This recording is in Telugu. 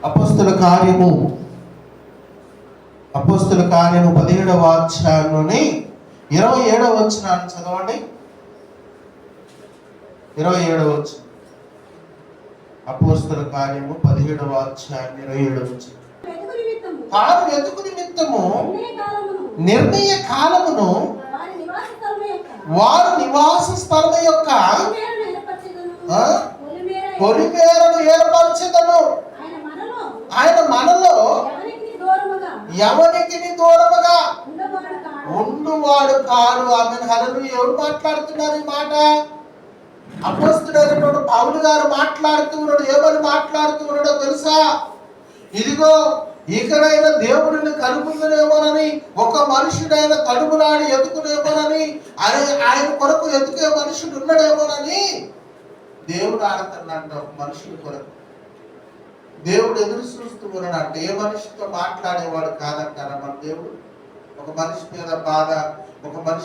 అపోస్తుల కార్యము 17వ అధ్యాయంలోని 27వ వచనాన్ని చదవండి. 27వ వచనం. అపోస్తుల కార్యము 17వ అధ్యాయం 27వ వచనం. తాను వెతుకు నిమిత్తము నిర్ణయ కాలమును వారు నివాస స్థలం యొక్క పొలిమేరను ఏర్పరచెదను. ఆయన మనలో ఎవరికి దూరముగా ఉండువాడు కాడు. ఆమె హల్లెలూయా. ఎవరు మాట్లాడుతున్నారు ఈ మాట? అపోస్తలుడైనటువంటి పౌలు గారు మాట్లాడుతూ ఉన్నాడు. ఏమని మాట్లాడుతూ ఉన్నాడో తెలుసా? ఇదిగో ఇకనైనా దేవుడిని కనుకుందనేమోనని, ఒక మనుషుడైన తడుములాడి ఎదుకునేమోనని, ఆయన కొరకు ఎదుకే మనుషుడు ఉన్నాడేమోనని దేవుడు ఆడుతున్నాడు. ఒక మనుషుడి కొరకు దేవుడు ఎదురు చూస్తూ ఉన్నాడు. ఏ మనిషితో మాట్లాడేవాడు కాదంటారా మన దేవుడు? ఒక మనిషి మీద బాధ, ఒక మనిషి